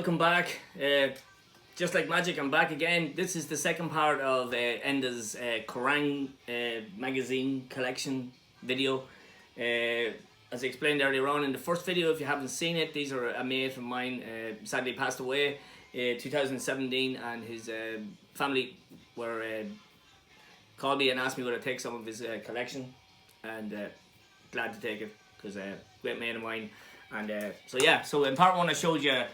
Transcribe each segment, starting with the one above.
welcome back. Just like magic, I'm back again. This is the second part of Enda's Kerrang magazine collection video. As I explained earlier on in the first video, if you haven't seen it, these are a mate of mine, sadly passed away 2017, and his family were called me and asked me would I take some of his collection, and glad to take it because great mate of mine. And so in part one I showed you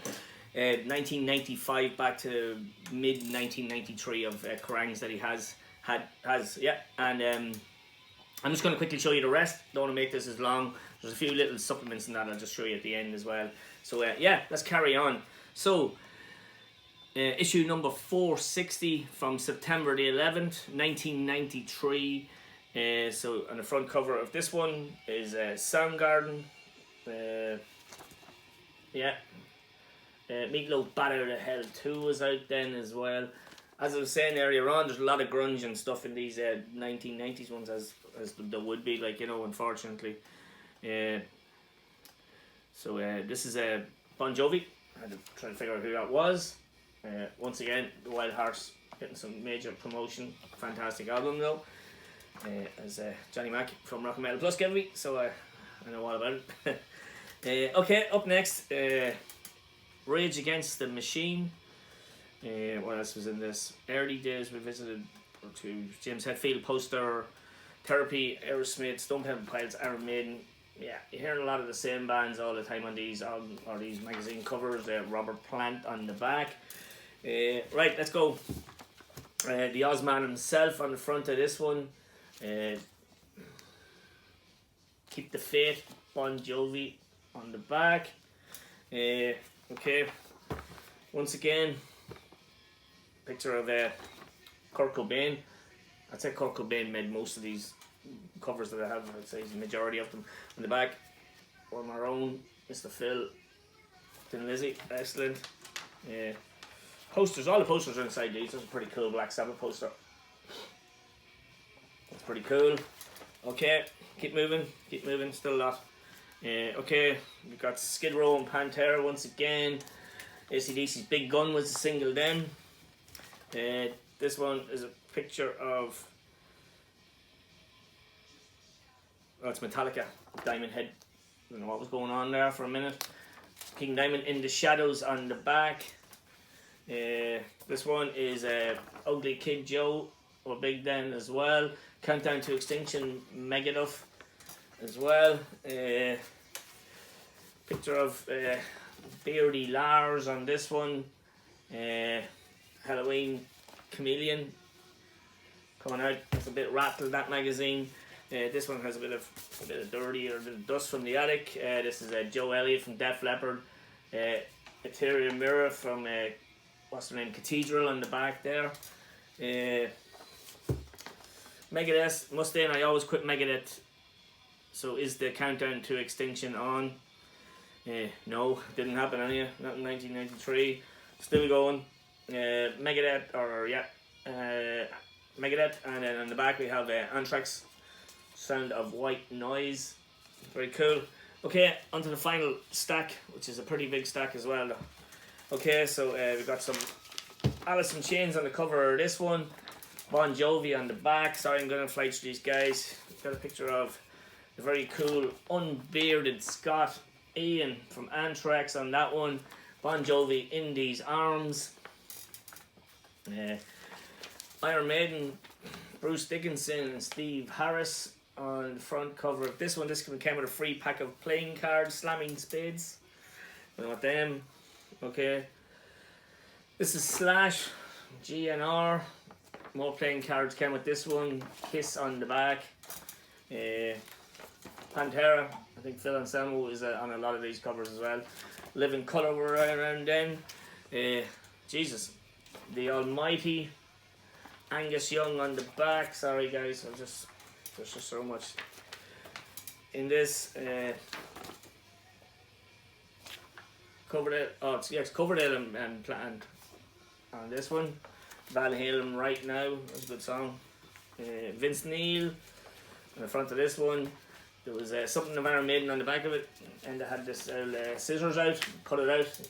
1995 back to mid 1993 of Kerrangs that he has, and I'm just going to quickly show you the rest. Don't want to make this as long. There's a few little supplements in that I'll just show you at the end as well. So let's carry on. So issue number 460 from September the 11th 1993. So on the front cover of this one is Soundgarden. Meatloaf Battle to Hell 2 was out then as well. As I was saying earlier on, there's a lot of grunge and stuff in these 1990s ones, as there would be, like, you know, unfortunately. So this is Bon Jovi. I had to try to figure out who that was. Once again, the Wild Horse getting some major promotion. Fantastic album though. As Johnny Mac from Rock and Metal Plus gave me, so I know all about it. Okay, up next, Rage Against the Machine. What else was in this? Early Days Revisited to James Hetfield, Poster, Therapy, Aerosmith, Stone Temple Pilots, Iron Maiden. Yeah, you're hearing a lot of the same bands all the time on these these magazine covers. Robert Plant on the back. Right, let's go. The Ozman himself on the front of this one. Keep the Faith, Bon Jovi on the back. Okay, once again, picture of Kurt Cobain. I'd say Kurt Cobain made most of these covers that I have. I'd say the majority of them. On the back, on our own, Mr. Phil, Thin Lizzy, excellent. Posters, all the posters are inside these. There's a pretty cool Black Sabbath poster. That's pretty cool. Okay, keep moving, still a lot. Okay, we've got Skid Row and Pantera once again. AC/DC's Big Gun was a single then. This one is a picture of, it's Metallica, Diamond Head. I don't know what was going on there for a minute. King Diamond in the Shadows on the back. This one is Ugly Kid Joe, or Big Den as well. Countdown to Extinction, Megadeth as well. Picture of Beardy Lars on this one. Halloween Chameleon coming out. It's a bit rattled, that magazine. This one has a bit of dirty or a bit of dust from the attic. This is Joe Elliott from Def Leppard. Ethereal Mirror from what's the name? Cathedral on the back there. Megadeth, Mustaine. I always quit Megadeth. So is the Countdown to Extinction on? No, didn't happen anyway. Not in 1993. Still going. Megadeth, Megadeth, and then on the back we have Anthrax, Sound of White Noise. Very cool. Okay, onto the final stack, which is a pretty big stack as well. Okay, so we've got some Alice in Chains on the cover of this one. Bon Jovi on the back. Sorry, I'm going to fly through these guys. Got a picture of the very cool unbearded Scott Ian from Anthrax on that one. Bon Jovi in These Arms. Iron Maiden, Bruce Dickinson and Steve Harris on the front cover of this one. This came with a free pack of playing cards, Slamming Spades. I want them. Okay. This is Slash, GNR. More playing cards came with this one. Kiss on the back. Pantera. I think Phil Anselmo is on a lot of these covers as well. Living Colour were around then. Jesus. The Almighty. Angus Young on the back. Sorry guys, there's just so much in this. Coverdale. Oh, it's Coverdale and on this one. Van Halen Right Now. That's a good song. Vince Neil on the front of this one. There was something of Iron Maiden on the back of it, and they had this scissors out, cut it out.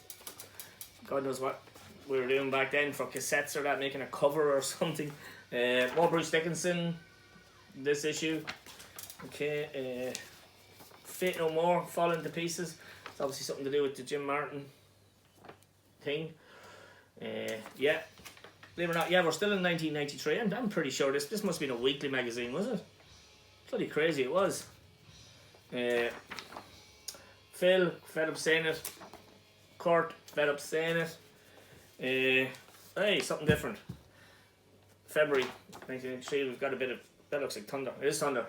God knows what we were doing back then for cassettes or that, making a cover or something. More Bruce Dickinson, this issue. Okay, Fate No More, Falling to Pieces. It's obviously something to do with the Jim Martin thing. Yeah, believe it or not, yeah, we're still in 1993. I'm pretty sure this must have been a weekly magazine, was it? Bloody crazy it was. Phil, fed up saying it. Kurt, fed up saying it. Hey, something different. February 1993, we've got a bit of, that looks like Thunder. It is Thunder.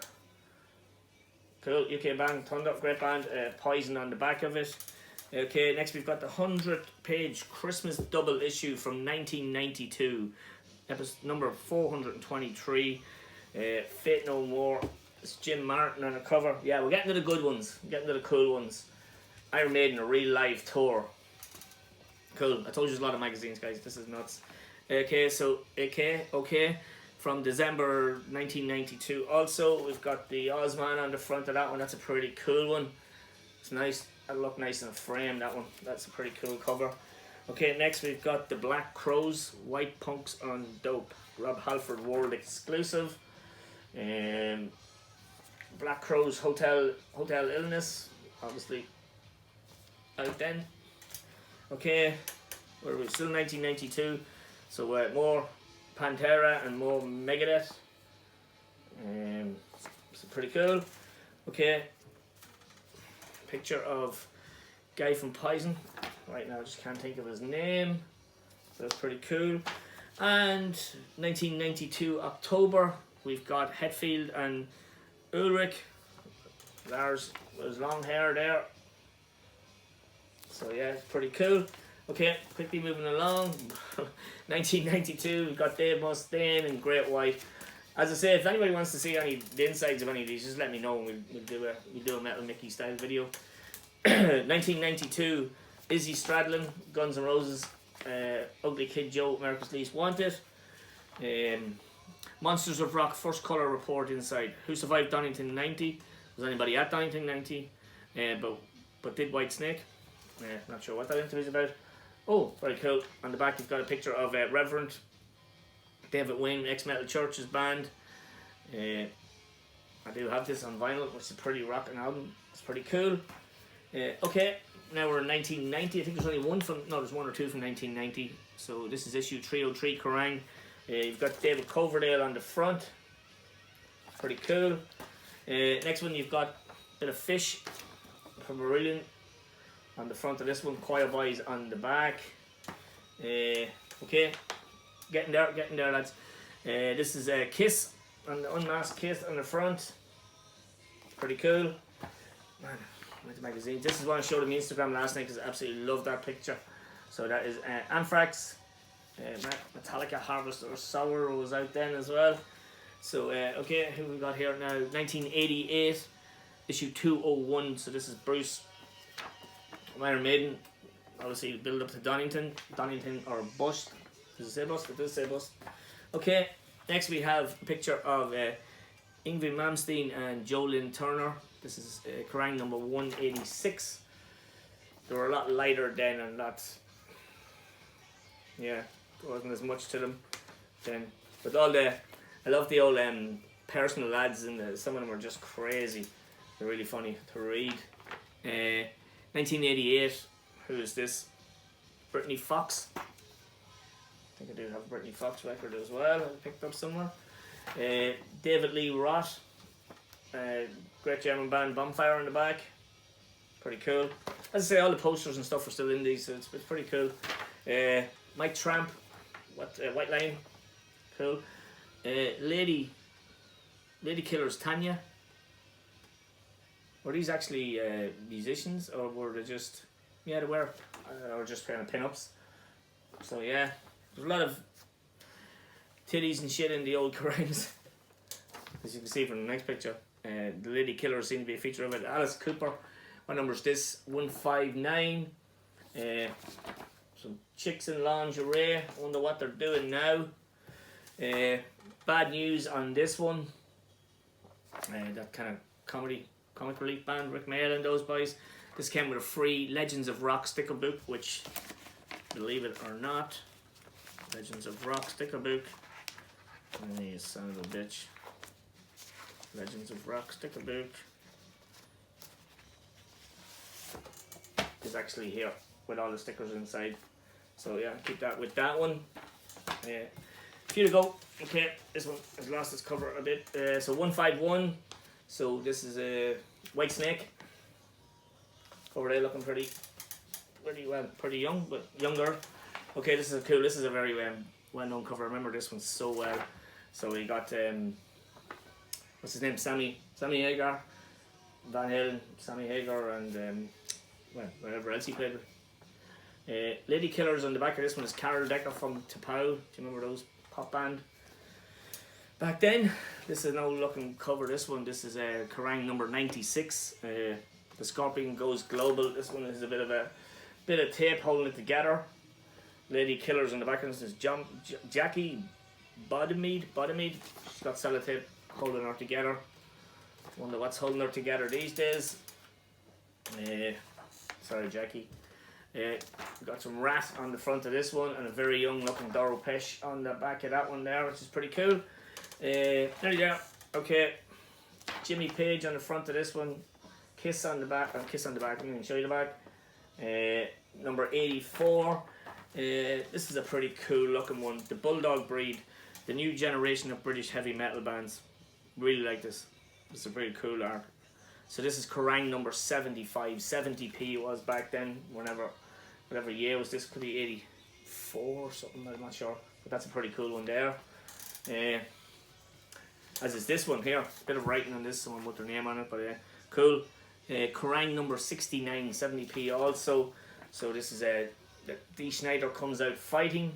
Cool, UK band, Thunder, great band. Poison on the back of it. Okay, next we've got the 100th page Christmas double issue from 1992. Episode number 423. Fate No More. It's Jim Martin on the cover. Yeah, we're getting to the good ones. We're getting to the cool ones. Iron Maiden, a real live tour. Cool. I told you there's a lot of magazines, guys. This is nuts. Okay, so okay. From December 1992. Also, we've got the Ozman on the front of that one. That's a pretty cool one. It's nice. That'll look nice in a frame, that one. That's a pretty cool cover. Okay, next we've got the Black Crows, White Punks on Dope. Rob Halford World exclusive. Black Crows Hotel Illness. Obviously out then. Okay, we're still 1992. So more Pantera and more Megadeth. So pretty cool. Okay. Picture of guy from Poison. Right now I just can't think of his name. So that's pretty cool. And 1992 October, we've got Hetfield and Ulrich. There's long hair there. So yeah, it's pretty cool. Okay, quickly moving along. 1992, we've got Dave Mustaine and Great White. As I say, if anybody wants to see the insides of any of these, just let me know and we'll do a Metal Mickey style video. 1992, Izzy Stradlin, Guns N' Roses, Ugly Kid Joe, America's Least Wanted. Monsters of Rock, First Colour Report inside. Who survived Donington 90? Was anybody at Donington 90? But did Whitesnake? Not sure what that interview is about. Oh, very cool. On the back, you've got a picture of Reverend David Wayne, Ex-Metal Church's band. I do have this on vinyl, which is a pretty rocking album. It's pretty cool. Okay, now we're in 1990. I think there's only there's one or two from 1990. So this is issue 303, Kerrang. You've got David Coverdale on the front. Pretty cool. Next one, you've got a bit of Fish from Marillion on the front of this one. Choir Boys on the back. Okay, getting there, lads. This is a Kiss, on the Unmasked Kiss on the front. Pretty cool. Man, with the magazine. This is one I showed on my Instagram last night because I absolutely love that picture. So that is Anthrax. Metallica Harvester Sour was out then as well. So okay, who we got here now? 1988, issue 201. So this is Bruce, Iron Maiden. Obviously build up to Donington or Bust. Does it say Bust? It does say Bust. Okay, next we have a picture of Yngwie Malmsteen and Jolene Turner. This is Kerrang number 186. They were a lot lighter then and there wasn't as much to them then. But I love the old personal ads, and some of them are just crazy. They're really funny to read. 1988, who is this? Brittany Fox. I think I do have a Brittany Fox record as well. I picked up somewhere. David Lee Roth. Great German band, Bonfire on the back. Pretty cool. As I say, all the posters and stuff are still in these, so it's pretty cool. Mike Tramp. White Line. Cool. Lady Killers, Tanya. Were these actually musicians, or were they just they were, or just kind of pin-ups? So yeah, there's a lot of titties and shit in the old Kerrangs, as you can see from the next picture. The Lady Killers seem to be a feature of it. Alice Cooper, what number is this? 159. Some chicks in lingerie. I wonder what they're doing now. Bad news on this one. That kind of comic relief band, Rick Mail and those boys. This came with a free Legends of Rock sticker book, which believe it or not. Legends of Rock sticker book. And you son of a bitch. Legends of Rock sticker book is actually here with all the stickers inside. So yeah, keep that with that one. A few to go. Okay, this one has lost its cover a bit. So 151. So this is a White Snake. Over there looking pretty young, but younger. Okay, this is cool. This is a very well-known cover. I remember this one so well. So we got what's his name? Sammy Hagar, Van Halen, Sammy Hagar, and whatever else he played with. Lady Killers on the back of this one is Carol Decker from Tapau. Do you remember those pop band? Back then, this is an old looking cover. This one, this is Kerrang number 96. The Scorpion Goes Global. This one is a bit of tape holding it together. Lady Killers on the back of this is Jackie Bodmead. She's got sellotape holding her together. Wonder what's holding her together these days. Sorry, Jackie. Got some Rat on the front of this one, and a very young looking Doro Pesh on the back of that one there, which is pretty cool. There you go. Okay, Jimmy Page on the front of this one. Kiss on the back. I'm going to show you the back. Number 84. This is a pretty cool looking one. The Bulldog Breed, the new generation of British heavy metal bands. Really like this. It's a pretty cool art. So this is Kerrang number 75. 70p was back then. Whatever year was this, could be 84 or something. I'm not sure, but that's a pretty cool one there. As is this one here. Bit of writing on this. Someone put their name on it, but cool. Kerrang number 69. 70p also. So this is Dee Schneider Comes Out Fighting.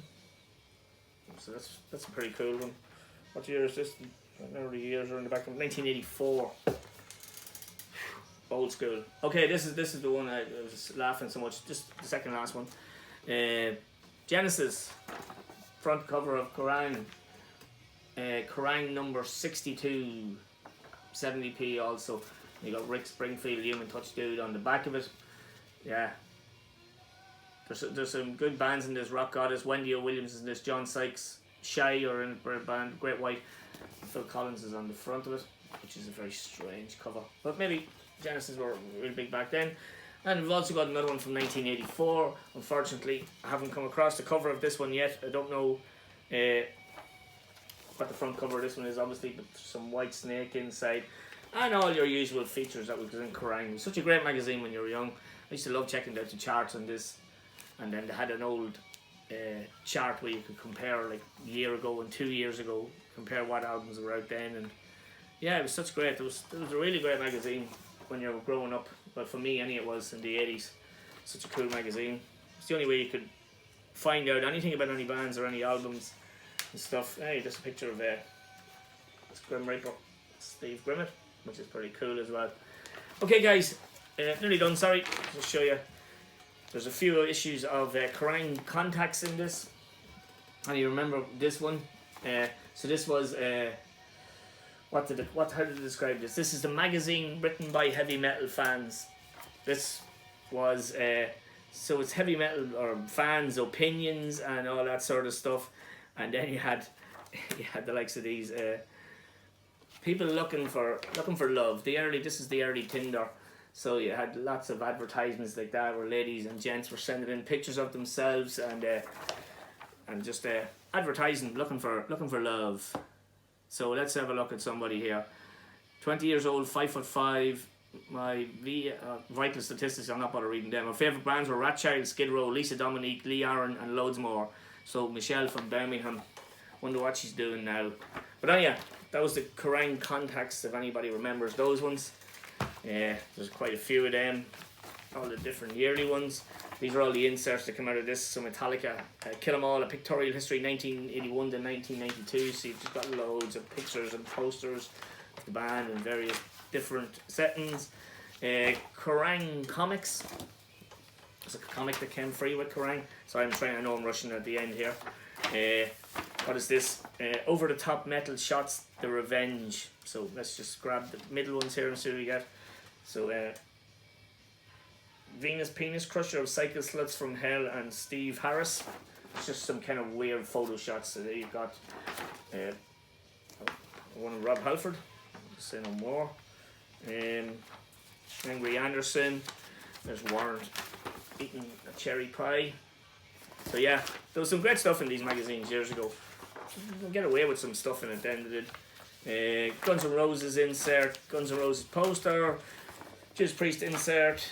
So that's a pretty cool one. What year is this? I don't know the years are in the back of 1984. Old school. Okay, this is the one I was laughing so much. Just the second last one. Genesis front cover of Kerrang. Kerrang number 62. 70p also. You got Rick Springfield, Human Touch Dude on the back of it. Yeah. There's some good bands in this. Rock Goddess, Wendy O. Williams is in this, John Sykes, Shy are in a band, Great White. Phil Collins is on the front of it, which is a very strange cover. But maybe Genesis were really big back then. And we've also got another one from 1984. Unfortunately, I haven't come across the cover of this one yet. I don't know what the front cover of this one is, obviously, but some White Snake inside. And all your usual features that was in Kerrang. It was such a great magazine when you were young. I used to love checking out the charts on this. And then they had an old chart where you could compare, like a year ago and 2 years ago, compare what albums were out then. And yeah, it was such great. It was a really great magazine when you were growing up. But for me, it was in the 80s. Such a cool magazine. It's the only way you could find out anything about any bands or any albums and stuff. Hey, just a picture of this Grim Reaper, Steve Grimmett, which is pretty cool as well. Okay, guys, nearly done. Sorry, just show you. There's a few issues of Kerrang contacts in this. And you remember this one? So this was how did I describe this? This is the magazine written by heavy metal fans. This was so it's heavy metal or fans' opinions and all that sort of stuff. And then you had the likes of these people looking for love. This is the early Tinder. So you had lots of advertisements like that where ladies and gents were sending in pictures of themselves and just advertising, looking for love. So let's have a look at somebody here. 20 years old, 5'5". My vital statistics, I'm not bothered reading them. My favourite bands were Ratchild, Skid Row, Lisa Dominique, Lee Aaron, and loads more. So Michelle from Birmingham. Wonder what she's doing now. But yeah, that was the Kerrang contacts, if anybody remembers those ones. There's quite a few of them, all the different yearly ones. These are all the inserts that come out of this. So Metallica, Kill 'Em All, A Pictorial History 1981 to 1992. So you've just got loads of pictures and posters of the band in various different settings. Kerrang Comics. It's a comic that came free with Kerrang. So I know I'm rushing at the end here. What is this? Over the Top Metal Shots, The Revenge. So let's just grab the middle ones here and see what we get. So Venus Penis Crusher of Cycle Sluts from Hell and Steve Harris. It's just some kind of weird photo shots. So there you've got one of Rob Halford. Say no more. Angry Anderson. There's Warren eating a cherry pie. So yeah, there was some great stuff in these magazines years ago. We'll get away with some stuff in it then they did. Guns N' Roses insert, Guns N' Roses poster, Judas Priest insert,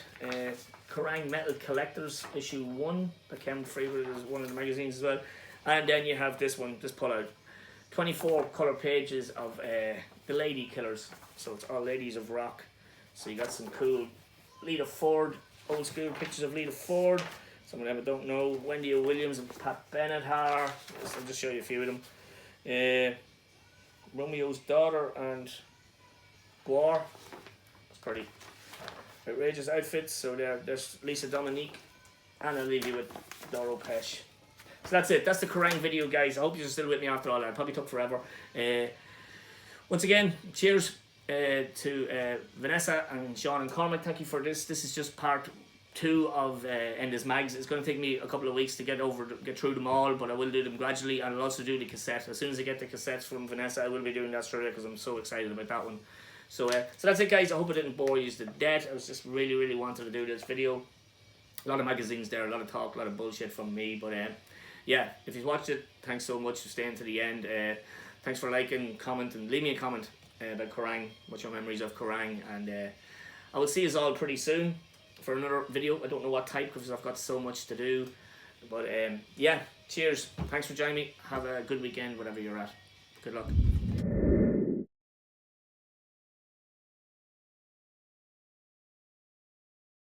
Kerrang Metal Collectors issue 1 that came free with it as one of the magazines as well. And then you have this one, this pull out. 24 colour pages of the Lady Killers. So it's all ladies of rock. So you got some cool Lita Ford, old school pictures of Lita Ford. Some of them I don't know. Wendy O. Williams and Pat Bennett are. I'll just show you a few of them. Romeo's Daughter and Guar. It's pretty outrageous outfits. So there's Lisa Dominique. And I'll leave you with Doro Pesh. So that's it. That's the Kerrang video, guys. I hope you're still with me after all that. It probably took forever. Once again, cheers to Vanessa and Sean and Cormac. Thank you for this. This is just part 2 of Enda's mags. It's going to take me a couple of weeks to get through them all, but I will do them gradually, and I'll also do the cassette. As soon as I get the cassettes from Vanessa, I will be doing that straight away because I'm so excited about that one. So that's it, guys. I hope I didn't bore you to death. I was just really wanted to do this video. A lot of magazines there, a lot of talk, a lot of bullshit from me, but yeah, if you've watched it, thanks so much for staying to the end. Thanks for liking, commenting, leave me a comment about Kerrang, what's your memories of Kerrang, and I will see you all pretty soon for another video. I don't know what type because I've got so much to do, but yeah, cheers. Thanks for joining me. Have a good weekend, whatever you're at. Good luck.